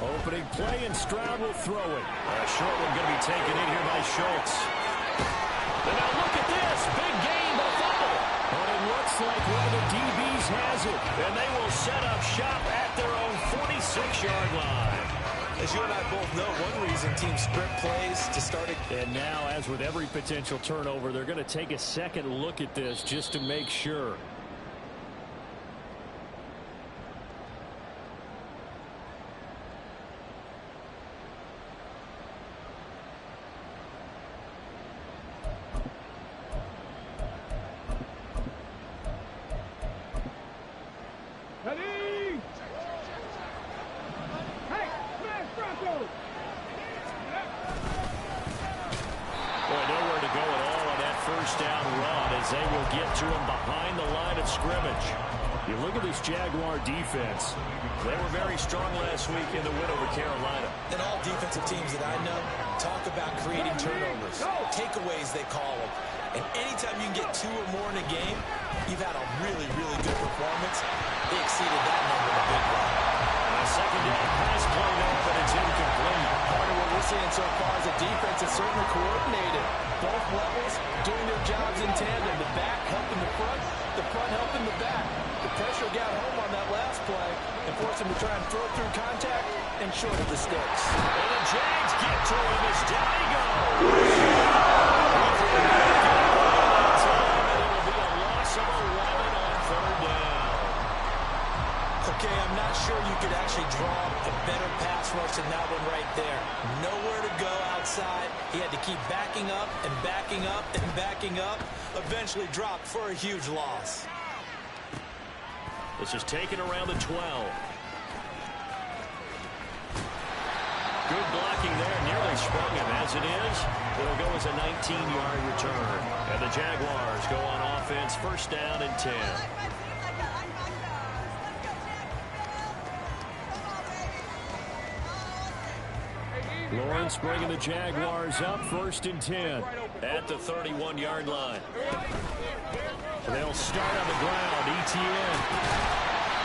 Opening play, and Stroud will throw it. A short one going to be taken in here by Schultz. And now look at this. Big gain, but fumble. But it looks like one of the DBs has it. And they will set up shop at their own 46-yard line. As you and I both know, one reason teams script plays to start it. And now, as with every potential turnover, they're going to take a second look at this just to make sure. Jaguar defense. They were very strong last week in the win over Carolina. And all defensive teams that I know talk about creating turnovers. Takeaways, they call them. And anytime you can get 2 or more in a game, you've had a really, really good performance. They exceeded that number in a big way. A second down pass played up, but it's incomplete. Part of what we're seeing so far is the defense is certainly coordinated. Both levels doing their jobs in tandem. The back helping the front helping the back. The pressure got home on that last play and forced him to try and throw through contact and short of the sticks. And the Jags get to him as down he goes. And it will be a loss of 11 on 3rd down. Okay, I'm not sure you could actually draw a better pass rush than that one right there. Nowhere to go outside. He had to keep backing up and backing up and backing up. Eventually dropped for a huge loss. This is taken around the 12. Good blocking there. Nearly sprung him. As it is, it'll go as a 19-yard return. And the Jaguars go on offense. 1st down and 10. Lawrence bringing the Jaguars up. 1st and 10 at the 31-yard line. They'll start on the ground. ETN.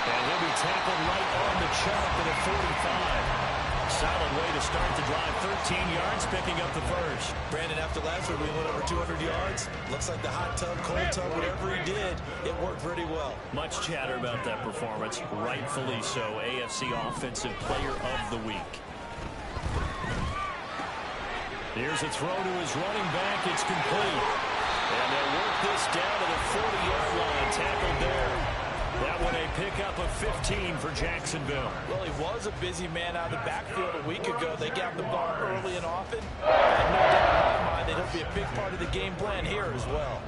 And he'll be tackled right on the chop at a 45. Solid way to start the drive. 13 yards, picking up the first. Brandon, after last week we went over 200 yards. Looks like the hot tub, cold tub, whatever he did, it worked pretty well. Much chatter about that performance. Rightfully so. AFC Offensive Player of the Week. Here's a throw to his running back. It's complete. And they'll work this down to the 40-yard line. Tackled there. That one a pickup of 15 for Jacksonville. Well, he was a busy man out of the backfield a week ago. They got the ball early and often. I have no doubt in my mind that he'll be a big part of the game plan here as well.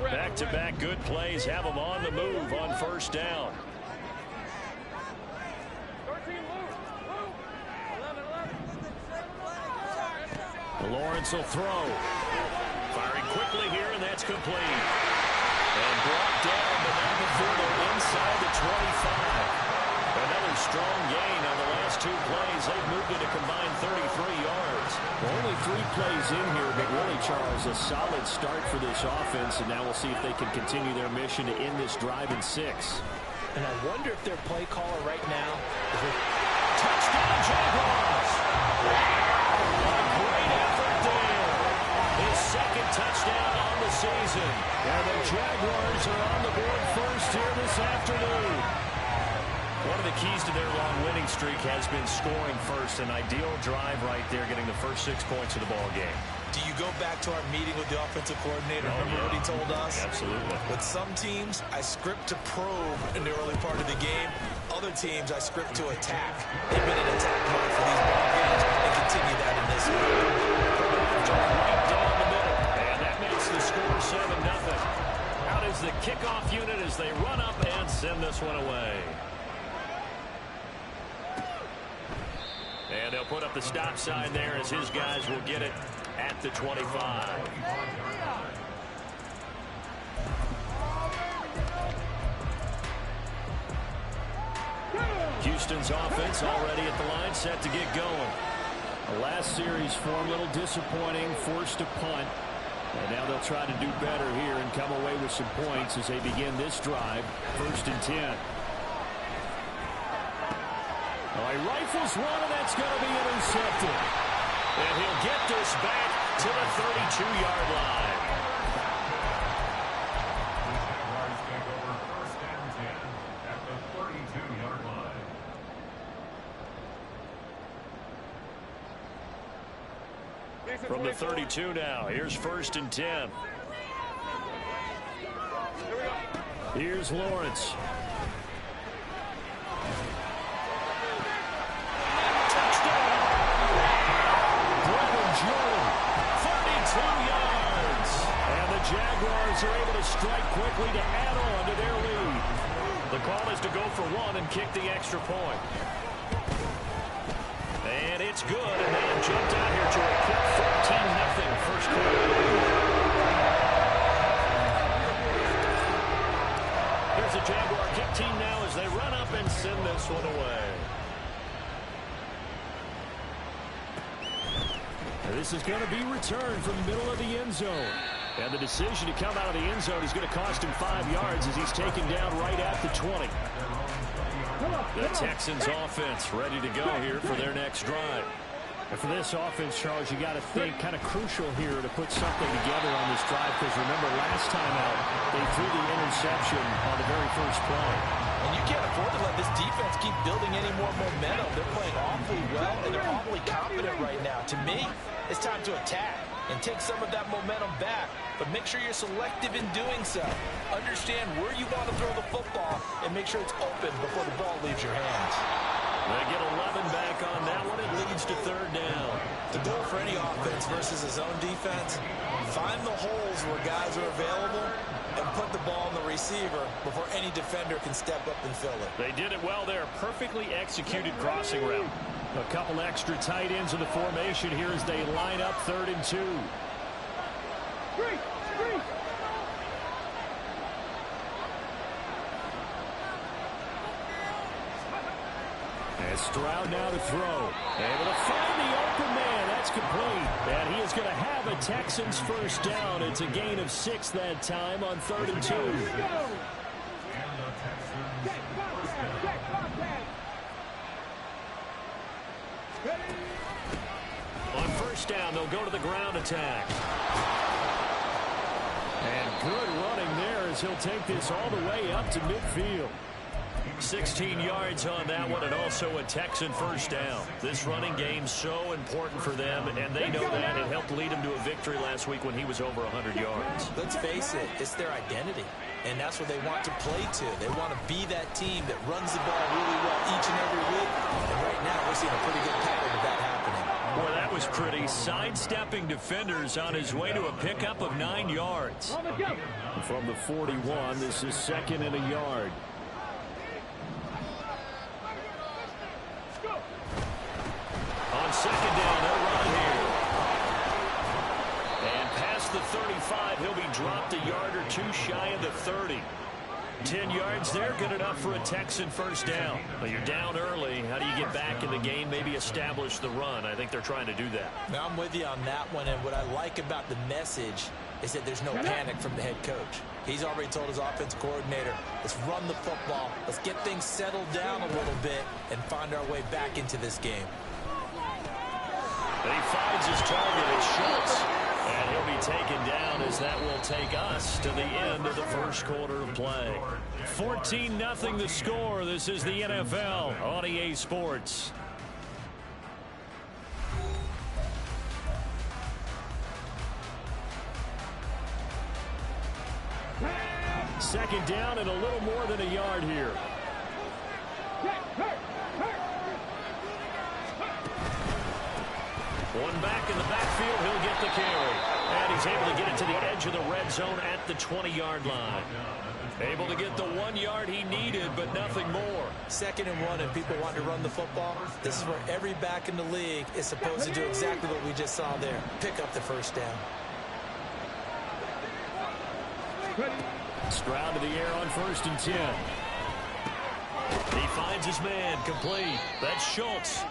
Back-to-back good plays have him on the move on 1st down. Lawrence will throw. Firing quickly here, and that's complete. And brought down, but now before they're inside the 25. Another strong gain on the last 2 plays. They've moved it a combined 33 yards. Well, only 3 plays in here, but really, Charles, a solid start for this offense. And now we'll see if they can continue their mission to end this drive in 6. And I wonder if their play caller right now is with touchdown Jaguars. Great effort there. His 2nd touchdown on the season. And the Jaguars are on the board first here this afternoon. One of the keys to their long winning streak has been scoring first. An ideal drive right there, getting the first 6 points of the ball game. Do you go back to our meeting with the offensive coordinator? Remember what he told us? Absolutely. With some teams, I script to probe in the early part of the game. Other teams, I script to attack. They've been in attack mode for these ball games and continue that in this one. Right down the middle. And that makes the score 7-0. Out is the kickoff unit as they run up and send this one away. And they'll put up the stop sign there as his guys will get it at the 25. Houston's offense already at the line, set to get going. The last series for him, a little disappointing, forced a punt. And now they'll try to do better here and come away with some points as they begin this drive. 1st and 10. Oh, he rifles one, and that's going to be intercepted. And he'll get this back to the 32-yard line. From the 32 now, here's 1st and 10. Here's Lawrence. Touchdown! Brevin Jordan, 32 yards. And the Jaguars are able to strike quickly to add on to their lead. The call is to go for one and kick the extra point. And it's good, and they have jumped out here to a quick 14-0 first quarter lead. Here's the Jaguar kick team now as they run up and send this one away. And this is going to be returned from the middle of the end zone. And the decision to come out of the end zone is going to cost him 5 yards as he's taken down right at the 20. The Texans offense ready to go here for their next drive. And for this offense, Charles, you got to think kind of crucial here to put something together on this drive, because remember last time out they threw the interception on the very first play. And you can't afford to let this defense keep building any more momentum. They're playing awfully well, and they're awfully confident right now. To me, it's time to attack and take some of that momentum back. But make sure you're selective in doing so. Understand where you want to throw the football and make sure it's open before the ball leaves your hands. They get 11 back on that one. It leads to 3rd down. The goal for any offense versus a zone defense, find the holes where guys are available and put the ball in the receiver before any defender can step up and fill it. They did it well there. Perfectly executed crossing route. A couple extra tight ends in the formation here as they line up 3rd and 2. And Stroud now to throw. Able to find the open man. That's complete. And he is going to have a Texans first down. It's a gain of 6 that time on 3rd and 2. On first down, they'll go to the ground attack. And good running there as he'll take this all the way up to midfield. 16 yards on that one, and also a Texan first down. This running game so important for them, and they know that. It helped lead him to a victory last week when he was over 100 yards. Let's face it, it's their identity, and that's what they want to play to. They want to be that team that runs the ball really well each and every week, and right now we're seeing a pretty good pattern of that happening. Boy, that was pretty. Sidestepping defenders on his way to a pickup of 9 yards. From the 41, this is 2nd and a yard. On 2nd down, they'll run here. And past the 35, he'll be dropped a yard or two shy of the 30. 10 yards there, good enough for a Texan first down. But you're down early. How do you get back in the game, maybe establish the run? I think they're trying to do that. Now, I'm with you on that one, and what I like about the message is that there's no panic from the head coach. He's already told his offensive coordinator, let's run the football, let's get things settled down a little bit, and find our way back into this game. And he finds his target at Schultz. And he'll be taken down as that will take us to the end of the first quarter of play. 14-0 the score. This is the NFL on EA Sports. Second down and a little more than a yard here. One back in the backfield, he'll get the carry. And he's able to get it to the edge of the red zone at the 20-yard line. Able to get the 1 yard he needed, but nothing more. 2nd and 1, and people want to run the football. This is where every back in the league is supposed to do exactly what we just saw there. Pick up the first down. Stroud to the air on 1st and 10. He finds his man, complete. That's Schultz.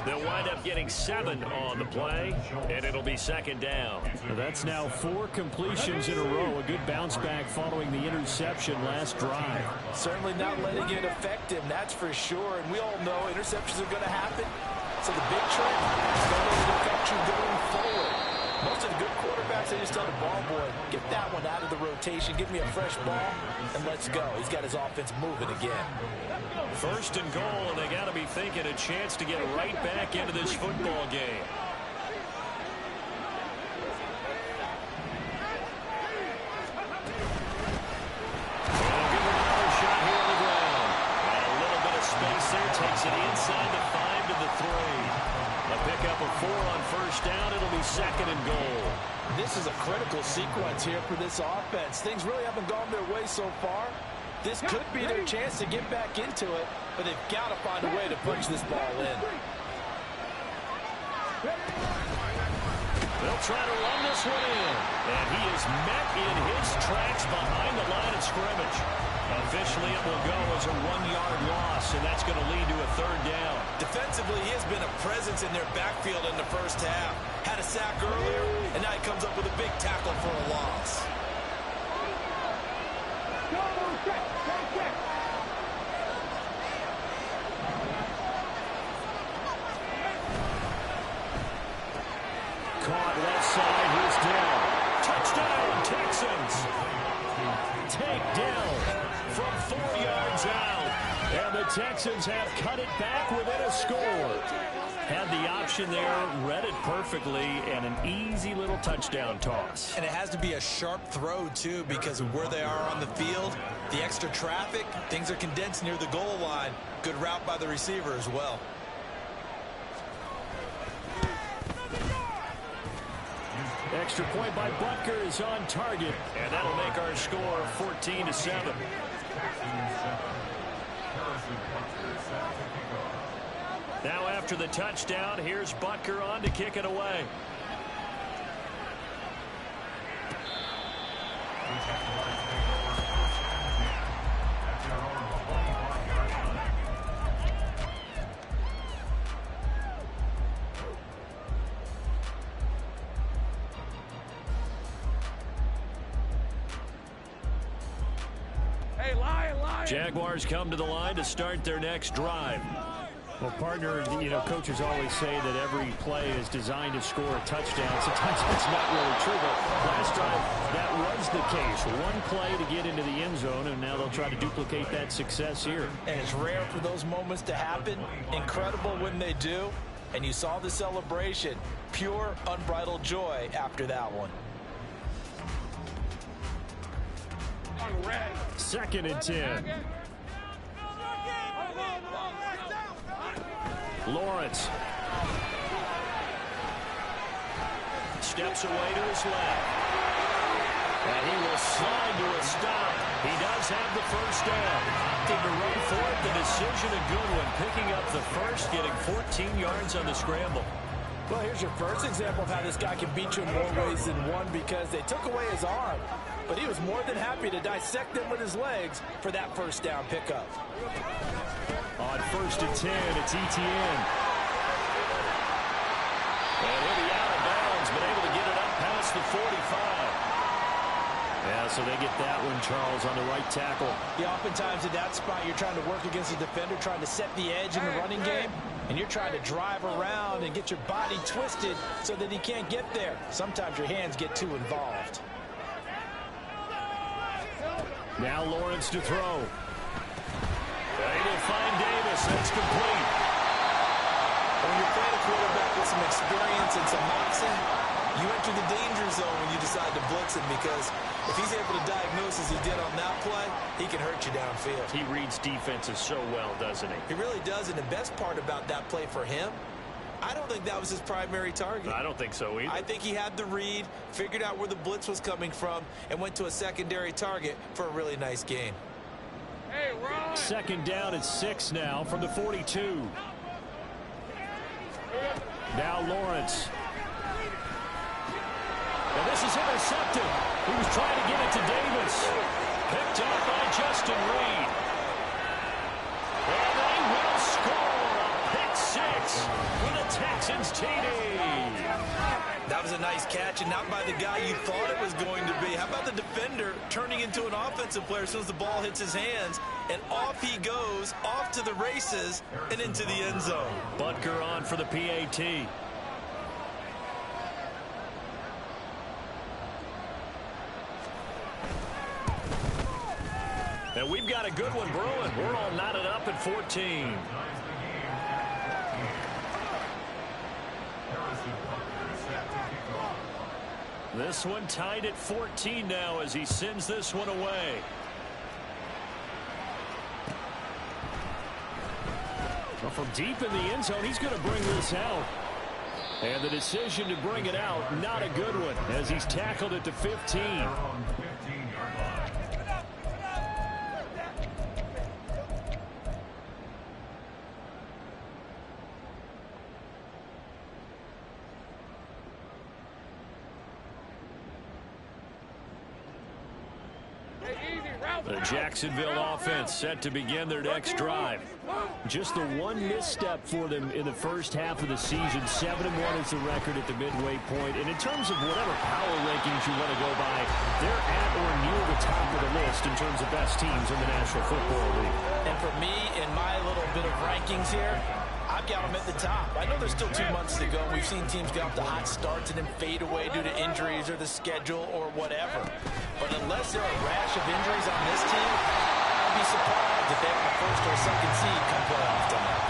They'll wind up getting 7 on the play, and it'll be second down. That's now 4 completions in a row. A good bounce back following the interception last drive. Certainly not letting it affect him, that's for sure. And we all know interceptions are going to happen. So the big trick is don't let it affect you going forward. Most of the good quarterbacks, they just tell the ball boy, get that one out of the rotation, give me a fresh ball, and let's go. He's got his offense moving again. First and goal, and they got to be thinking a chance to get right back into this football game. They'll give him another shot here on the ground. And a little bit of space there, takes it inside the 5 to the 3. A pickup of 4 on first down. It'll be second and goal. This is a critical sequence here for this offense. Things really haven't gone their way so far. This could be their chance to get back into it, but they've got to find a way to punch this ball in. They'll try to run this one in. And he is met in his tracks behind the line of scrimmage. Officially, it will go as a 1-yard loss, and that's going to lead to a third down. Defensively, he has been a presence in their backfield in the first half. Had a sack earlier, and now he comes up with a big tackle for a loss. Caught left side, he's down. Touchdown, Texans. Takedown from 4 yards out. And the Texans have cut it back within a score. Had the option there, read it perfectly, and an easy little touchdown toss. And it has to be a sharp throw, too, because of where they are on the field. The extra traffic, things are condensed near the goal line. Good route by the receiver as well. Extra point by Butker is on target. And that'll make our score 14-7. Now after the touchdown, here's Butker on to kick it away. Jaguars come to the line to start their next drive. Well, partner, coaches always say that every play is designed to score a touchdown. Sometimes that's not really true, but last time that was the case. One play to get into the end zone, and now they'll try to duplicate that success here. And it's rare for those moments to happen. Incredible when they do. And you saw the celebration. Pure, unbridled joy after that one. Second and 10. Lawrence steps away to his left. And he will slide to a stop. He does have the first down. Opted to run for it. The decision a good one. Picking up the first, getting 14 yards on the scramble. Well, here's your first example of how this guy can beat you in more ways than one, because they took away his arm. But he was more than happy to dissect them with his legs for that first down pickup. On first and 10, it's Etienne. And he'll be out of bounds, but able to get it up past the 45. Yeah, so they get that one, Charles, on the right tackle. Yeah, oftentimes in that spot, you're trying to work against a defender, trying to set the edge in the running game, and you're trying to drive around and get your body twisted so that he can't get there. Sometimes your hands get too involved. Now Lawrence to throw. They will find Davis. That's complete. When you're playing a quarterback with some experience and some moxie, you enter the danger zone when you decide to blitz him, because if he's able to diagnose as he did on that play, he can hurt you downfield. He reads defenses so well, doesn't he? He really does, and the best part about that play for him, I don't think that was his primary target. I don't think so either. I think he had the read, figured out where the blitz was coming from, and went to a secondary target for a really nice gain. Hey, Ron. Second down at 6 now from the 42. Now Lawrence. And this is intercepted. He was trying to get it to Davis. Picked up by Justin Reed. And they will score a pick six. Johnson's TD. That was a nice catch, and not by the guy you thought it was going to be. How about the defender turning into an offensive player as soon as the ball hits his hands, and off he goes, off to the races, and into the end zone. Butker on for the PAT. And we've got a good one brewing. We're all knotted up at 14. This one tied at 14 now as he sends this one away. Well, from deep in the end zone, he's going to bring this out. And the decision to bring it out, not a good one, as he's tackled at the 15. The Jacksonville offense set to begin their next drive. Just the one misstep for them in the first half of the season. 7-1 is the record at the midway point. And in terms of whatever power rankings you want to go by, they're at or near the top of the list in terms of best teams in the National Football League. And for me, in my little bit of rankings here, I've got them at the top. I know there's still 2 months to go. We've seen teams get off to hot starts and then fade away due to injuries or the schedule or whatever. But unless there are a rash of injuries on this team, I'd be surprised if they have a first or second seed come playoff time.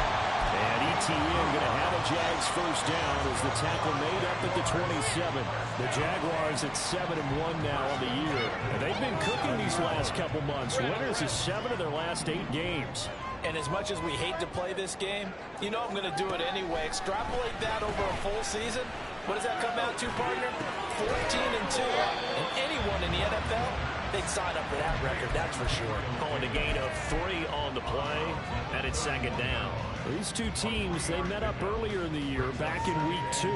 And ETN going to have a Jags first down as the tackle made up at the 27. The Jaguars at 7-1 now on the year. And they've been cooking these last couple months. Winners of 7 of their last 8 games. And as much as we hate to play this game, you know I'm going to do it anyway. Extrapolate that over a full season. What does that come out to, partner? 14-2. And anyone in the NFL, they'd sign up for that record, that's for sure. Calling a gain of 3 on the play, and it's second down. These two teams, they met up earlier in the year, back in week 2.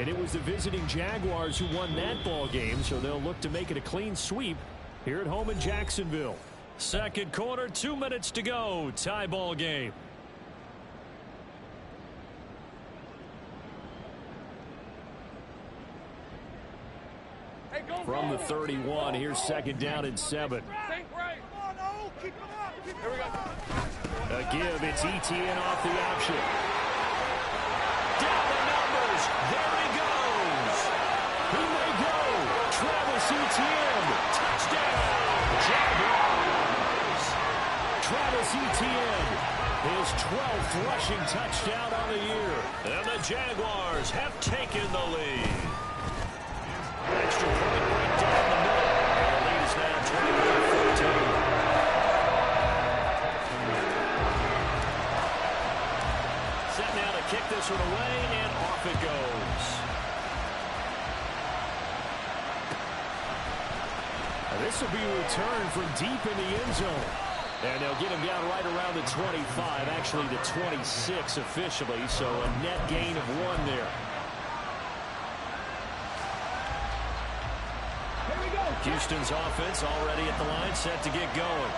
And it was the visiting Jaguars who won that ball game, so they'll look to make it a clean sweep here at home in Jacksonville. Second quarter, 2 minutes to go. Tie ball game. From the 31, here's second down and 7. A give, it's ETN off the option. Down the numbers. There he goes. He may go. Travis Etienne. Touchdown. Jaguars. Travis Etienne. His 12th rushing touchdown on the year. And the Jaguars have taken the lead. Extra point right down the middle. And the lead is now 21-14. Set now to kick this one away, and off it goes. This will be a return from deep in the end zone. And they'll get him down right around the 25, actually the 26 officially, so a net gain of 1 there. Houston's offense already at the line, set to get going.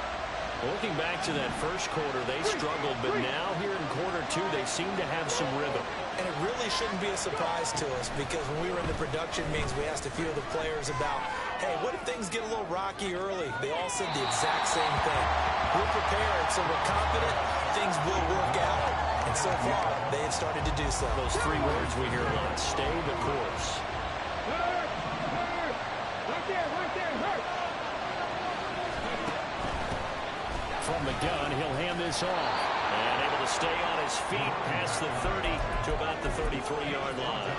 Looking back to that first quarter, they struggled, but now here in quarter 2, they seem to have some rhythm. And it really shouldn't be a surprise to us, because when we were in the production meetings, we asked a few of the players about, hey, what if things get a little rocky early? They all said the exact same thing. We're prepared, so we're confident things will work out. And so far, they have started to do so. Those 3 words we hear a lot: stay the course. From the gun, he'll hand this off. And able to stay on his feet past the 30 to about the 33-yard line.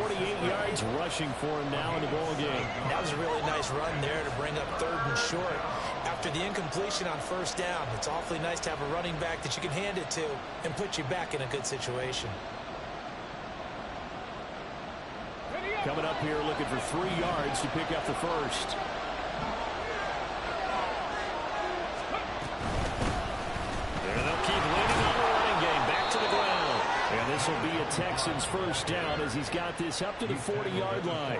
48 yards rushing for him now in the ball game. That was a really nice run there to bring up 3rd and short. After the incompletion on first down, it's awfully nice to have a running back that you can hand it to and put you back in a good situation. Coming up here looking for 3 yards to pick up the first. And they'll keep leaning on the running game. Back to the ground. And this will be a Texans first down as he's got this up to the 40-yard line.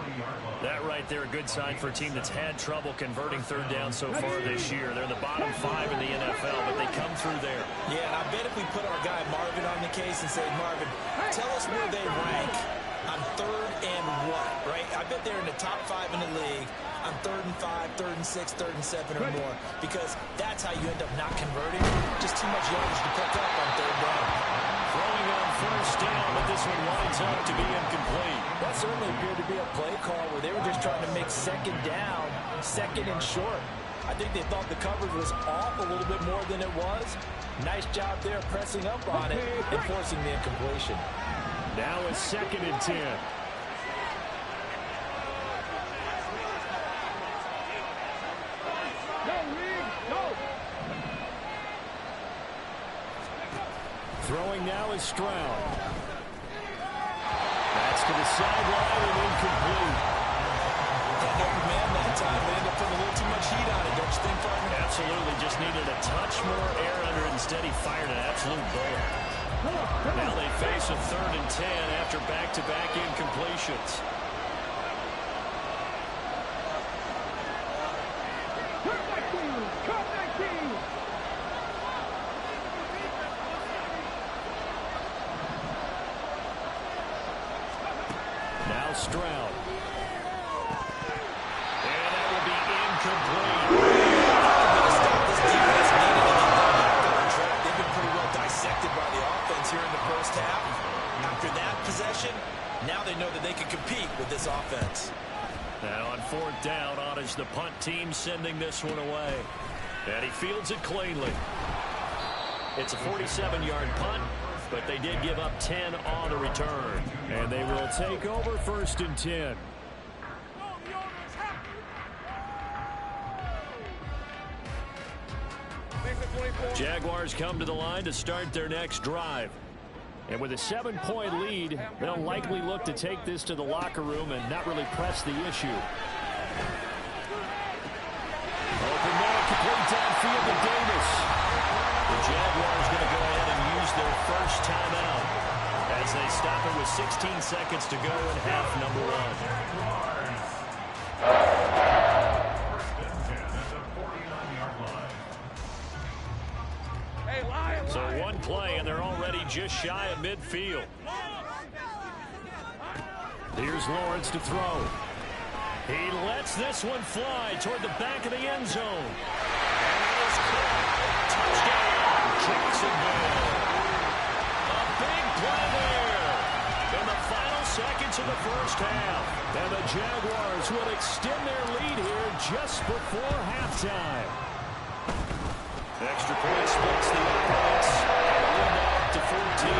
That right there, a good sign for a team that's had trouble converting 3rd down so far this year. They're in the bottom 5 in the NFL, but they come through there. Yeah, and I bet if we put our guy Marvin on the case and say, Marvin, tell us where they rank on 3rd and what, right? I bet they're in the top 5 in the league on 3rd and 5, 3rd and 6, 3rd and 7 or more, because that's how you end up not converting. Just too much yardage to pick up on 3rd down. Throwing on 1st down, but this one winds up to be incomplete. That certainly appeared to be a play call where they were just trying to make 2nd down, 2nd and short. I think they thought the coverage was off a little bit more than it was. Nice job there pressing up on it and forcing the incompletion. Now it's 2nd and 10. Throwing now is Stroud. That's to the sideline and incomplete. Had open man that time. They ended up putting a little too much heat on it, don't you think, partner? Absolutely. Just needed a touch more air under it. Instead, he fired an absolute bullet. Now they face a 3rd and 10 after back-to-back incompletions. Now Stroud. And that will be incomplete. They've been pretty well dissected by the offense here in the first half. After that possession, now they know that they can compete with this offense. Now on 4th down, on is the punt team sending this one away. And he fields it cleanly. It's a 47-yard punt, but they did give up 10 on the return. And they will take over 1st and 10. Jaguars come to the line to start their next drive. And with a 7-point lead, they'll likely look to take this to the locker room and not really press the issue. Open man, complete downfield to Davis. The Jaguars going to go ahead and use their first timeout as they stop it with 16 seconds to go in half number 1. So one play, and they're already just shy of midfield. Here's Lawrence to throw. He lets this one fly toward the back of the end zone. And it is caught. Touchdown, Jacksonville. A big play there in the final seconds of the first half. And the Jaguars will extend their lead here just before halftime. Extra point splits the offense. And we're up to 14.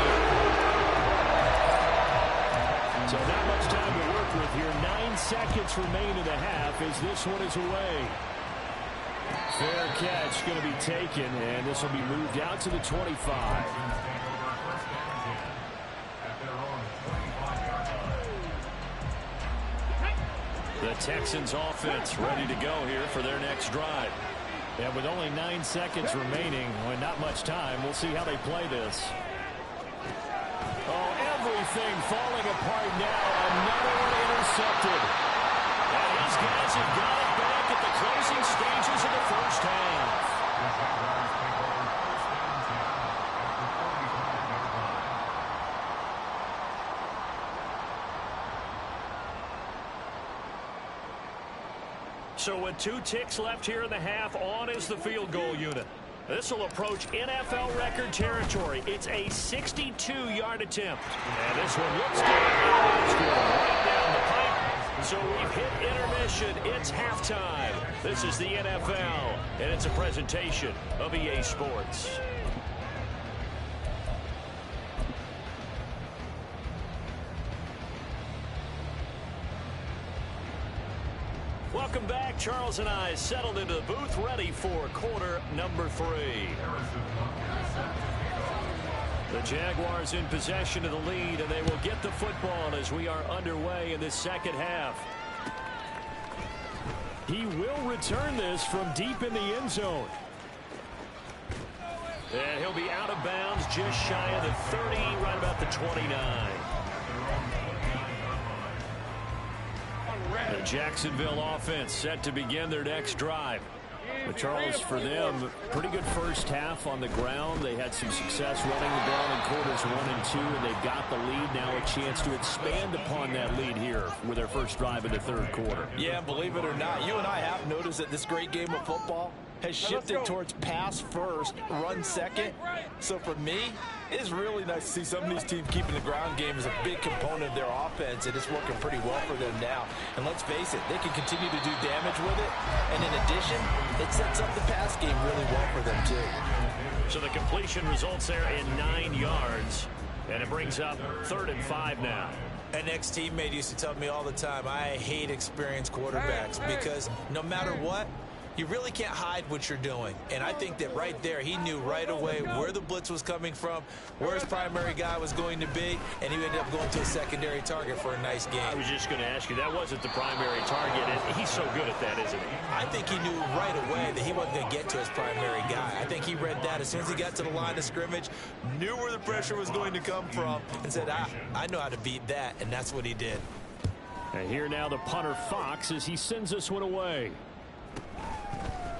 So not much time to work with here. 9 seconds remain in the half as this one is away. Fair catch going to be taken, and this will be moved out to the 25. The Texans offense ready to go here for their next drive. And with only 9 seconds remaining, and not much time, we'll see how they play this. Oh, everything falling apart now. Another one intercepted. And these guys have got it back at the closing stages of the first half. So with 2 ticks left here in the half, on is the field goal unit. This will approach NFL record territory. It's a 62-yard attempt. And this one looks good. It's going right down the pipe. So we've hit intermission. It's halftime. This is the NFL, and it's a presentation of EA Sports. Welcome back. Charles and I settled into the booth, ready for quarter number 3. The Jaguars in possession of the lead, and they will get the football as we are underway in this second half. He will return this from deep in the end zone. And he'll be out of bounds just shy of the 30, right about the 29. The Jacksonville offense set to begin their next drive. Charles, for them, pretty good first half on the ground. They had some success running the ball in quarters 1 and 2, and they got the lead. Now a chance to expand upon that lead here with their first drive in the third quarter. Yeah, believe it or not, you and I have noticed that this great game of football has shifted towards pass first, run second. So for me, it's really nice to see some of these teams keeping the ground game as a big component of their offense, and it's working pretty well for them now. And let's face it, they can continue to do damage with it. And in addition, it sets up the pass game really well for them too. So the completion results there in 9 yards, and it brings up 3rd and 5 now. An ex-teammate used to tell me all the time, I hate experienced quarterbacks because no matter what, you really can't hide what you're doing. And I think that right there, he knew right away where the blitz was coming from, where his primary guy was going to be, and he ended up going to a secondary target for a nice game. I was just going to ask you, that wasn't the primary target, and he's so good at that, isn't he? I think he knew right away that he wasn't going to get to his primary guy. I think he read that as soon as he got to the line of scrimmage, knew where the pressure was going to come from, and said, I know how to beat that, and that's what he did. And here now the punter Fox as he sends this one away.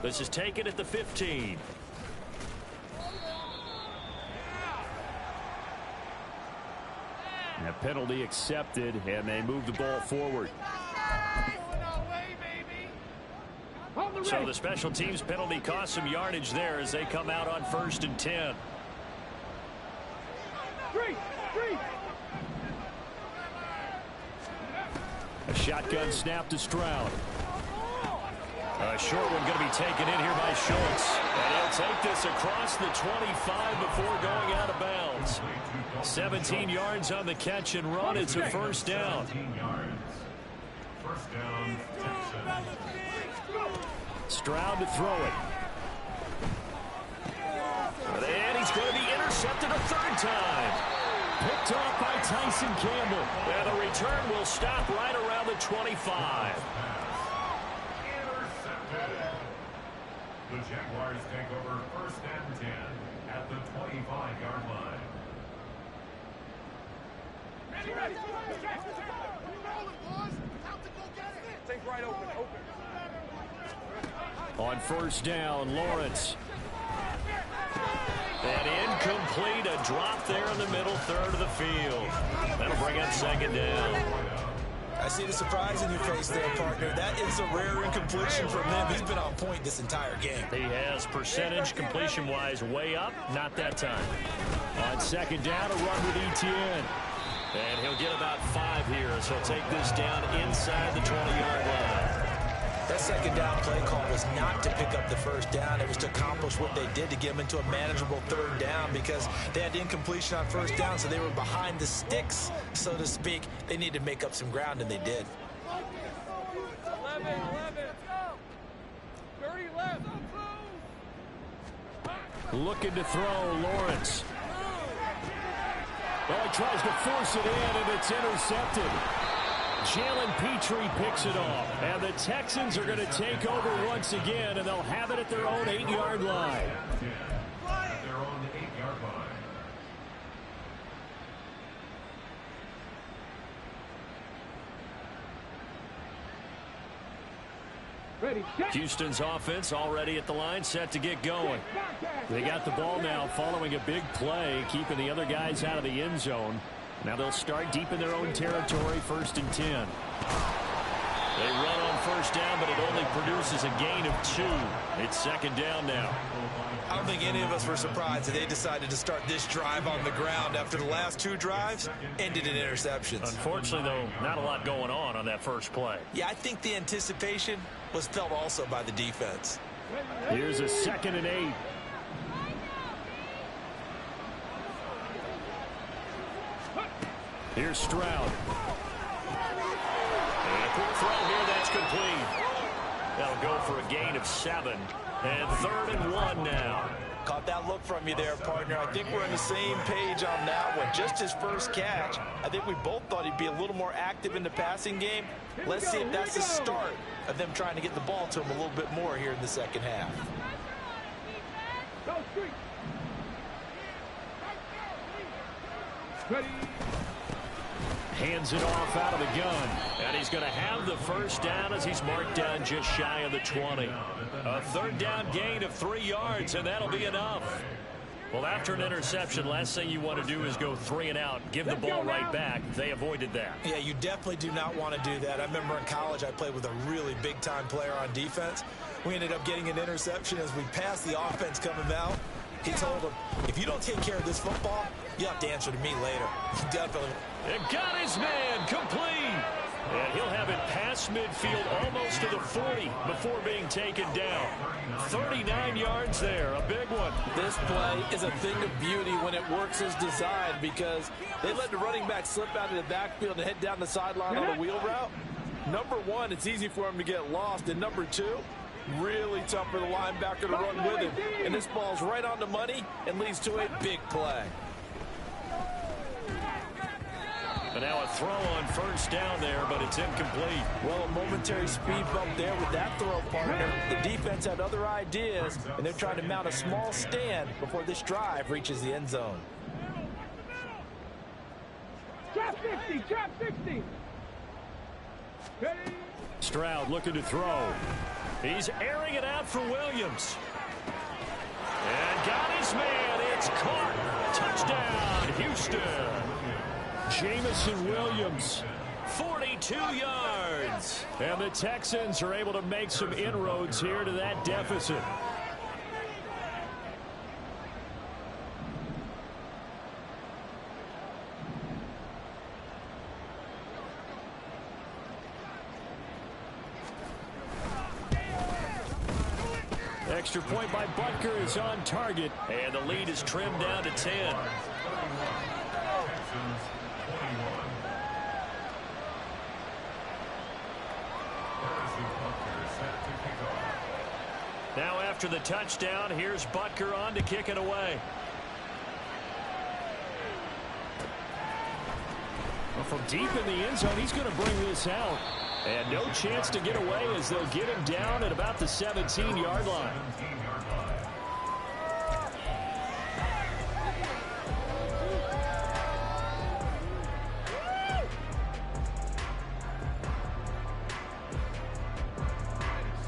This is taken at the 15. And a penalty accepted, and they move the ball forward. So the special teams penalty cost some yardage there as they come out on 1st and 10. A shotgun snap to Stroud. A short one going to be taken in here by Schultz. And he'll take this across the 25 before going out of bounds. 17 yards on the catch and run. It's a first down. Stroud to throw it. And he's going to be intercepted a 3rd time. Picked off by Tyson Campbell. And the return will stop right around the 25. The Jaguars take over 1st and 10 at the 25-yard line. Ready. Thing's right open. On 1st down, Lawrence. And incomplete, a drop there in the middle 3rd of the field. That'll bring up 2nd down. I see the surprise in your face there, partner. That is a rare incompletion from him. He's been on point this entire game. He has percentage completion-wise way up. Not that time. On 2nd down, a run with Etienne. And he'll get about 5 here as he'll take this down inside the 20-yard line. That 2nd down play call was not to pick up the 1st down. It was to accomplish what they did to get them into a manageable 3rd down because they had incompletion on 1st down, so they were behind the sticks, so to speak. They needed to make up some ground, and they did. 11. 30 left. Looking to throw, Lawrence. Well, he tries to force it in, and it's intercepted. Jalen Petrie picks it off. And the Texans are going to take over once again, and they'll have it at their own 8-yard line. At their own 8-yard line. Houston's offense already at the line, set to get going. They got the ball now following a big play, keeping the other guys out of the end zone. Now they'll start deep in their own territory, 1st and 10. They run on 1st down, but it only produces a gain of 2. It's 2nd down now. I don't think any of us were surprised that they decided to start this drive on the ground after the last 2 drives ended in interceptions. Unfortunately, though, not a lot going on that first play. Yeah, I think the anticipation was felt also by the defense. Here's a 2nd and 8. Here's Stroud. And a quick throw here, that's complete. That'll go for a gain of 7. And 3rd and 1 now. Caught that look from you there, partner. I think we're on the same page on that one. Just his first catch. I think we both thought he'd be a little more active in the passing game. Let's see if that's the start of them trying to get the ball to him a little bit more here in the second half. Hands it off out of the gun. And he's going to have the first down as he's marked down just shy of the 20. A third down gain of 3 yards, and that'll be enough. Well, after an interception, last thing you want to do is go 3 and out, give the ball right back. They avoided that. Yeah, you definitely do not want to do that. I remember in college I played with a really big-time player on defense. We ended up getting an interception as we passed the offense coming out. He told him, if you don't take care of this football, you have to answer to me later. Definitely. It got his man complete. And he'll have it past midfield almost to the 40 before being taken down. 39 yards there, a big one. This play is a thing of beauty when it works as designed because they let the running back slip out of the backfield and head down the sideline on a wheel route. Number one, it's easy for him to get lost. And number two, really tough for the linebacker to run with him. And this ball's right on the money and leads to a big play. And now a throw on first down there, but it's incomplete. Well, a momentary speed bump there with that throw, partner. The defense had other ideas, and they're trying to mount a small stand before this drive reaches the end zone. Trap 60, trap 60. Stroud looking to throw. He's airing it out for Williams. And got his man. It's caught. Touchdown, Houston. Jamison Williams, 42 yards. And the Texans are able to make some inroads here to that deficit. Extra point by Butker is on target. And the lead is trimmed down to 10. Now after the touchdown, here's Butker on to kick it away. Well, from deep in the end zone, he's going to bring this out. And no chance to get away as they'll get him down at about the 17-yard line.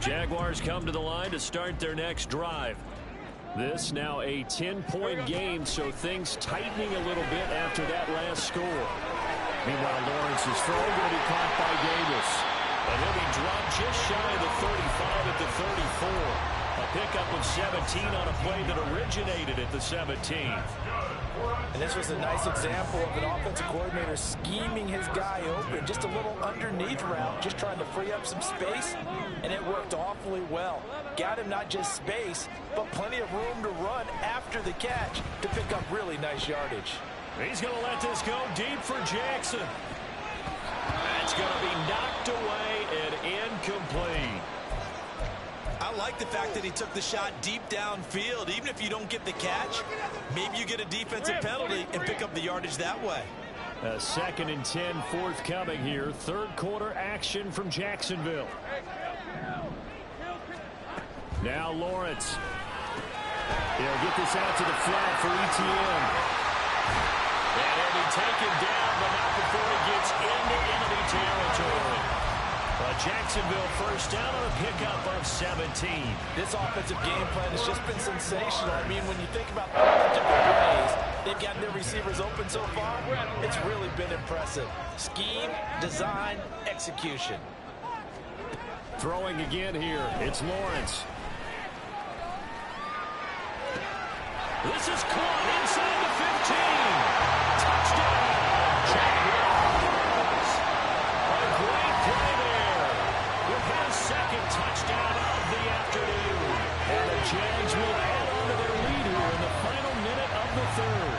Jaguars come to the line to start their next drive. This now a 10-point game, so things tightening a little bit after that last score. Meanwhile, Lawrence's throw going to be caught by Davis. And he'll be dropped just shy of the 35 at the 34. A pickup of 17 on a play that originated at the 17. And this was a nice example of an offensive coordinator scheming his guy open. Just a little underneath route, just trying to free up some space, and it worked awfully well. Got him not just space, but plenty of room to run after the catch to pick up really nice yardage. He's going to let this go deep for Jackson. That's going to be knocked away and incomplete. I like the fact that he took the shot deep downfield. Even if you don't get the catch, maybe you get a defensive penalty and pick up the yardage that way. A 2nd and 10 forthcoming here. Third quarter action from Jacksonville. Now Lawrence. He'll get this out to the flat for ETN. And he'll be taken down, but not before he gets into enemy territory. Jacksonville first down on a pickup of 17. This offensive game plan has just been sensational. I mean, when you think about all the different ways they've gotten their receivers open so far, it's really been impressive. Scheme, design, execution. Throwing again here, it's Lawrence. This is caught inside the 15. Touchdown, Jaguars. A great play there with his second touchdown of the afternoon. And the Jags will add on to their lead here in the final minute of the third.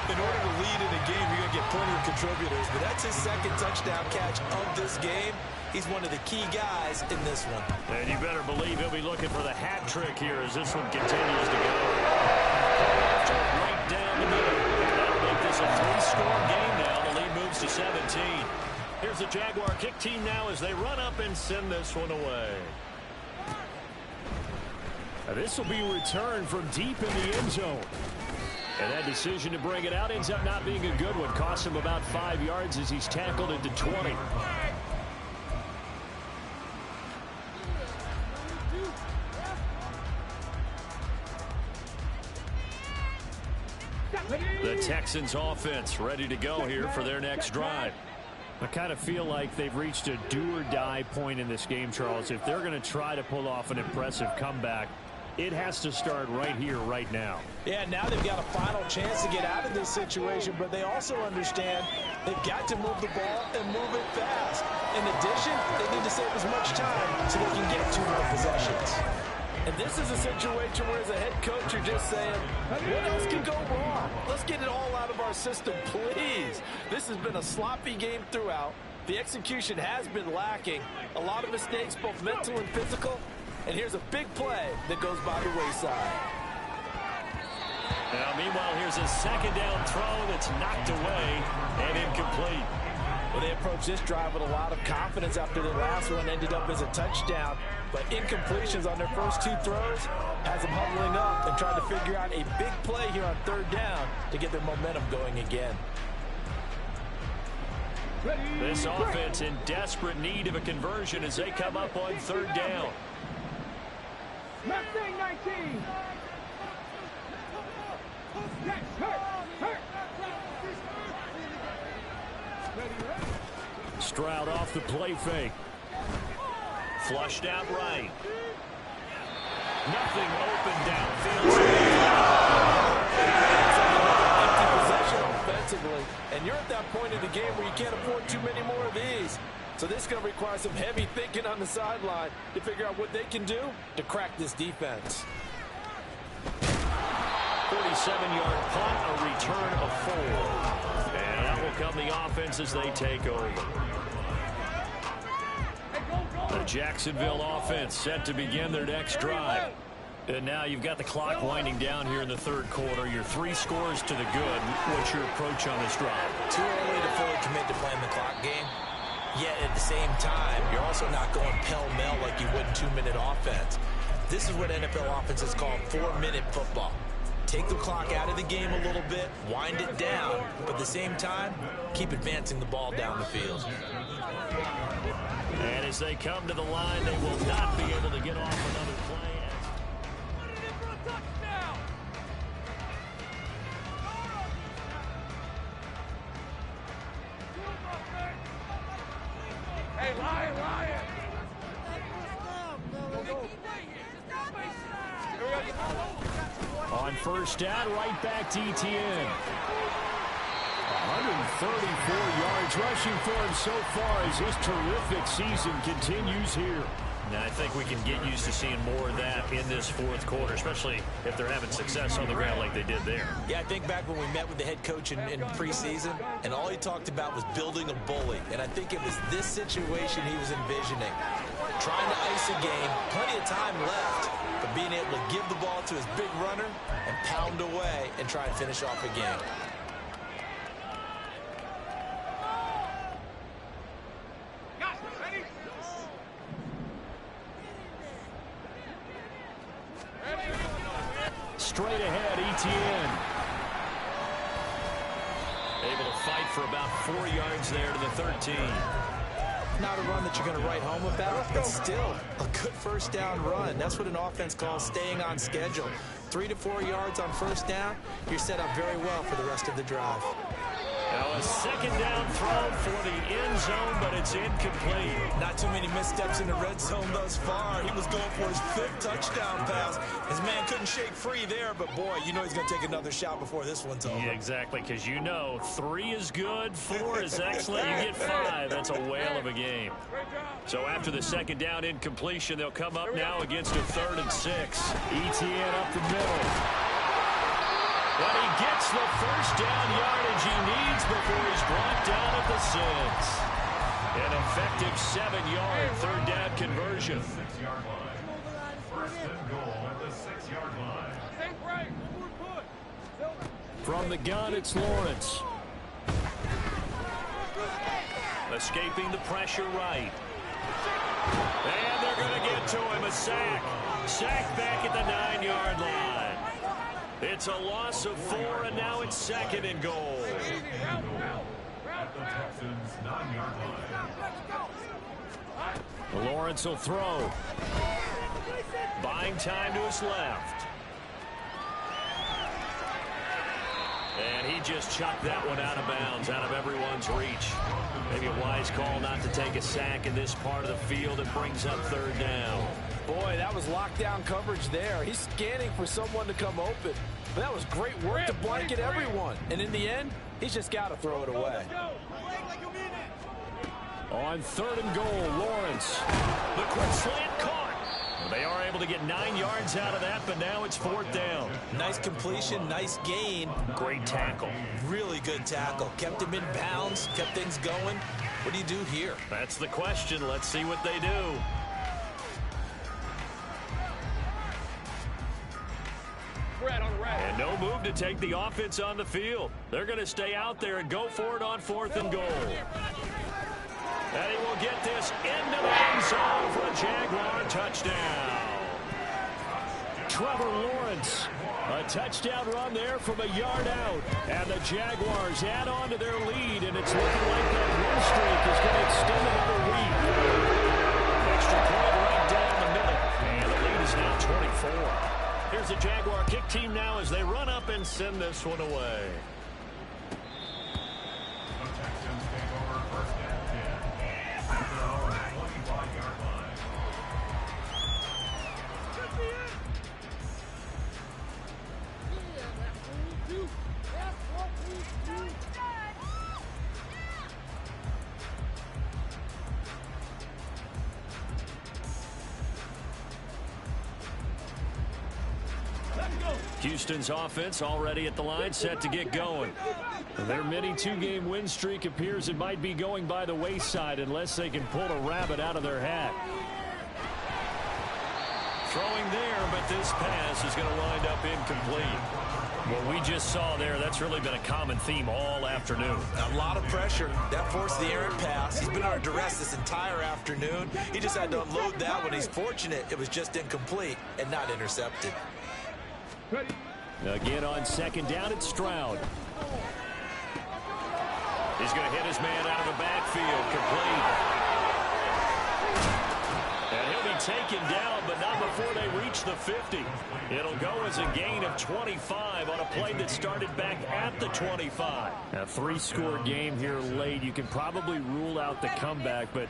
In order to lead in a game, you're going to get plenty of contributors, but that's his second touchdown catch of this game. He's one of the key guys in this one. And you better believe he'll be looking for the hat trick here as this one continues to go. Right down the middle. That'll make this a 3-score game now. The lead moves to 17. Here's the Jaguar kick team now as they run up and send this one away. Now this will be returned from deep in the end zone. And that decision to bring it out ends up not being a good one. Costs him about 5 yards as he's tackled into 20. The Texans offense ready to go here for their next drive. I kind of feel like they've reached a do-or-die point in this game, Charles. If they're going to try to pull off an impressive comeback, it has to start right here, right now. Yeah, now they've got a final chance to get out of this situation, but they also understand they've got to move the ball and move it fast. In addition, they need to save as much time so they can get 2 more possessions. And this is a situation where as a head coach, you're just saying, what else can go wrong? Let's get it all out of our system, please. This has been a sloppy game throughout. The execution has been lacking. A lot of mistakes, both mental and physical. And here's a big play that goes by the wayside. Now, meanwhile, here's a second down throw that's knocked away and incomplete. Well, they approached this drive with a lot of confidence after their last one ended up as a touchdown. But incompletions on their first 2 throws has them huddling up and trying to figure out a big play here on 3rd down to get their momentum going again. This offense in desperate need of a conversion as they come up on 3rd down. Mustang 19. Hurt. Stroud off the play fake. Flushed out right. Nothing open downfield. Empty possession offensively. And you're at that point in the game where you can't afford too many more of these. So this is going to require some heavy thinking on the sideline to figure out what they can do to crack this defense. 47-yard punt, a return of 4. And that will come the offense as they take over. The Jacksonville offense set to begin their next drive. And now you've got the clock winding down here in the 3rd quarter. You're 3 scores to the good. What's your approach on this drive? Too early to fully commit to playing the clock game. Yet at the same time, you're also not going pell-mell like you would in 2-minute offense. This is what NFL offenses call 4-minute football. Take the clock out of the game a little bit, wind it down, but at the same time, keep advancing the ball down the field. And as they come to the line, they will not be able to get off another play. Hey, Lion! On 1st down, right back to ETN. 134 yards rushing for him so far as his terrific season continues here. Now, I think we can get used to seeing more of that in this 4th quarter, especially if they're having success on the ground like they did there. Yeah, I think back when we met with the head coach in preseason, and all he talked about was building a bully. And I think it was this situation he was envisioning. Trying to ice a game, plenty of time left, but being able to give the ball to his big runner and pound away and try and finish off a game. Straight ahead, ETN. Able to fight for about 4 yards there to the 13. Not a run that you're going to write home about, but still a good 1st down run. That's what an offense calls staying on schedule. 3 to 4 yards on 1st down, you're set up very well for the rest of the drive. Now a 2nd down throw for the end zone, but it's incomplete. Not too many missteps in the red zone thus far. He was going for his 5th touchdown pass. His man couldn't shake free there, but boy, you know he's going to take another shot before this one's over. Yeah, exactly, because you know 3 is good, 4 is excellent, you get 5. That's a whale of a game. So after the 2nd down incompletion, they'll come up now against a 3rd and 6. ETN up the middle. But he gets the 1st down yardage he needs before he's brought down at the 6. An effective 7-yard 3rd down conversion. 6-yard line. 1st and goal at the 6-yard line. From the gun, it's Lawrence. Escaping the pressure right. And they're going to get to him. A sack. Sack back at the 9-yard line. It's a loss of 4, and now it's 2nd and goal. At the Texans' 9-yard line. Lawrence will throw. Buying time to his left. And he just chucked that one out of bounds, out of everyone's reach. Maybe a wise call not to take a sack in this part of the field. It brings up 3rd down. Boy, that was lockdown coverage there. He's scanning for someone to come open. But that was great work to blanket everyone. And in the end, he's just got to throw it away. On 3rd and goal, Lawrence. The quick slant caught. They are able to get 9 yards out of that, but now it's 4th down. Nice completion, nice gain. Great tackle. Really good tackle. Kept him in bounds, kept things going. What do you do here? That's the question. Let's see what they do. And no move to take the offense on the field. They're going to stay out there and go for it on 4th and goal. And he will get this into the end zone for a Jaguar touchdown. Trevor Lawrence. A touchdown run there from a yard out. And the Jaguars add on to their lead, and it's looking like that win streak is going to extend another week. Extra point right down the middle. And the lead is now 24. Here's the Jaguar kick team now as they run up and send this one away. The Texans take over 1st and 10 at their own 25-yard line. Houston's offense already at the line, set to get going. Their mini 2-game win streak appears it might be going by the wayside unless they can pull a rabbit out of their hat. Throwing there, but this pass is going to wind up incomplete. What we just saw there, that's really been a common theme all afternoon. A lot of pressure. That forced the errant pass. He's been under duress this entire afternoon. He just had to unload that one. He's fortunate it was just incomplete and not intercepted. Again on 2nd down, it's Stroud. He's going to hit his man out of the backfield, complete. And he'll be taken down, but not before they reach the 50. It'll go as a gain of 25 on a play that started back at the 25. A 3-score game here late. You can probably rule out the comeback, but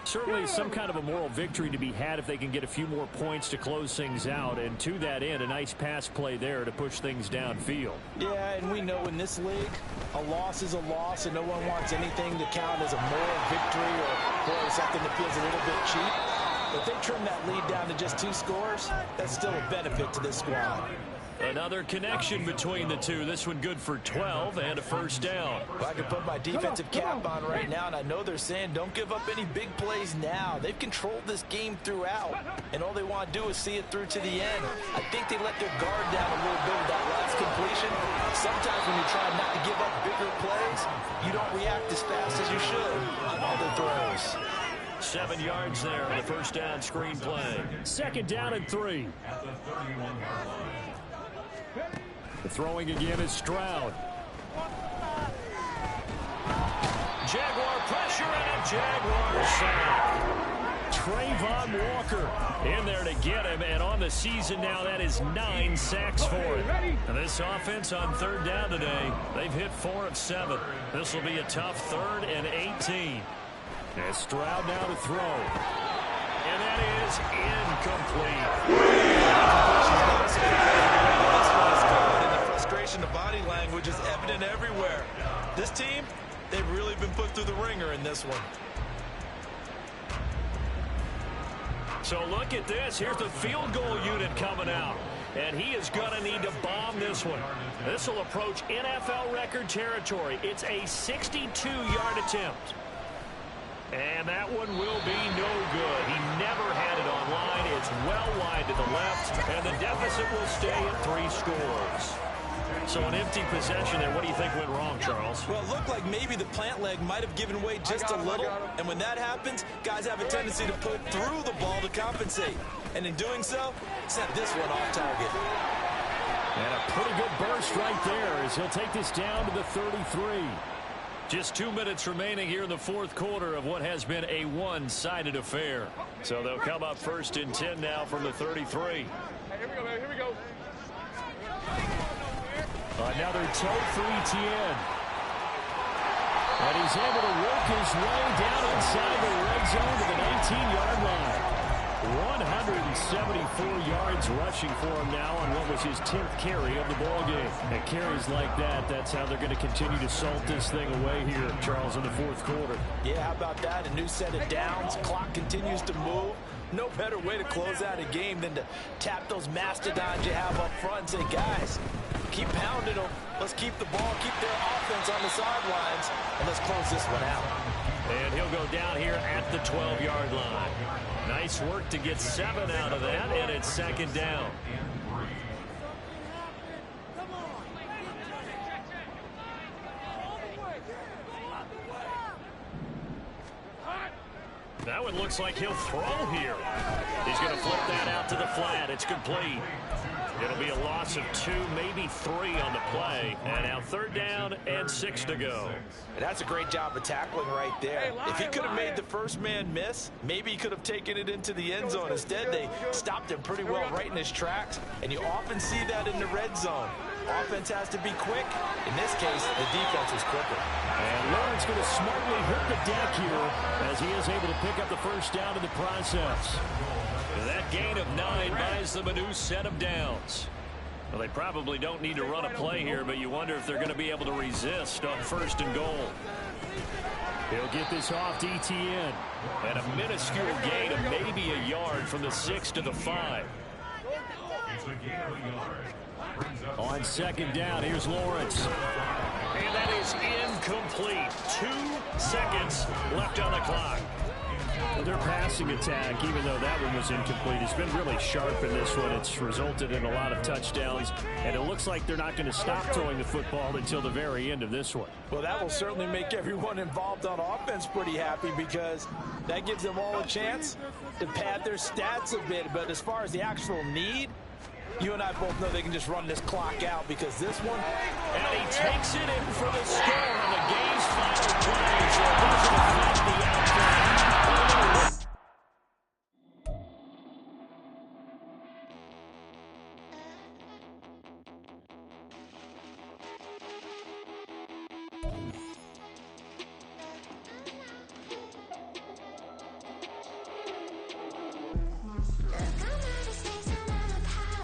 certainly some kind of a moral victory to be had if they can get a few more points to close things out. And to that end, a nice pass play there to push things downfield. Yeah, and we know in this league, a loss is a loss, and no one wants anything to count as a moral victory or something that feels a little bit cheap. But they trim that lead down to just 2 scores. That's still a benefit to this squad. Another connection between the two. This one good for 12 and a 1st down. Well, I can put my defensive cap on right now, and I know they're saying don't give up any big plays now. They've controlled this game throughout, and all they want to do is see it through to the end. I think they let their guard down a little bit with that last completion. Sometimes when you try not to give up bigger plays, you don't react as fast as you should on all the throws. 7 yards there on the 1st down screen play. 2nd down and 3. At the 31-yard line. The throwing again is Stroud. Jaguar pressure and a Jaguar sack. Trayvon Walker in there to get him, and on the season now, that is 9 sacks for him. And this offense on 3rd down today, they've hit 4 of 7. This will be a tough 3rd and 18. And Stroud now to throw. And that is incomplete. And the frustration, the body language is evident everywhere. This team, they've really been put through the ringer in this one. So look at this. Here's the field goal unit coming out. And he is going to need to bomb this one. This will approach NFL record territory. It's a 62-yard attempt. And that one will be no good. He never had it on line. It's well wide to the left, and the deficit will stay at 3 scores. So an empty possession there. What do you think went wrong, Charles? Well, it looked like maybe the plant leg might have given way just a little. And when that happens, guys have a tendency to pull through the ball to compensate. And in doing so, sent this one off target. And a pretty good burst right there as he'll take this down to the 33. Just 2 minutes remaining here in the fourth quarter of what has been a one-sided affair. So they'll come up first and 10 now from the 33. Hey, here we go, man. Here we go. Another toe for Etienne. And he's able to work his way down inside the red zone to the 19-yard line. 174 yards rushing for him now on what was his 10th carry of the ballgame. And carries like that, that's how they're going to continue to salt this thing away here, Charles, in the fourth quarter. Yeah, how about that? A new set of downs. Clock continues to move. No better way to close out a game than to tap those mastodons you have up front and say, guys, keep pounding them. Let's keep the ball, keep their offense on the sidelines, and let's close this one out. And he'll go down here at the 12-yard line. Nice work to get 7 out of that, and it's second down. That one looks like he'll throw here. He's going to flip that out to the flat. It's complete. It'll be a loss of 2, maybe 3 on the play. And now third down and 6 to go. And that's a great job of tackling right there. If he could have made the first man miss, maybe he could have taken it into the end zone. Instead, they stopped him pretty well right in his tracks. And you often see that in the red zone. Offense has to be quick. In this case, the defense is quicker. And Lawrence going to smartly hit the deck here as he is able to pick up the first down in the process. That gain of 9 buys them a new set of downs. Well, they probably don't need to run a play here, but you wonder if they're going to be able to resist on first and goal. He'll get this off to Etienne. And a minuscule gain of maybe a yard from the 6 to the 5. It's a gain of a yard. On second down, here's Lawrence. And that is incomplete. 2 seconds left on the clock. Their passing attack, even though that one was incomplete, has been really sharp in this one. It's resulted in a lot of touchdowns, and it looks like they're not going to stop throwing the football until the very end of this one. Well, that will certainly make everyone involved on offense pretty happy because that gives them all a chance to pad their stats a bit. But as far as the actual need, you and I both know they can just run this clock out because this one... And he takes it in for the score on the game's final play. So it wasn't a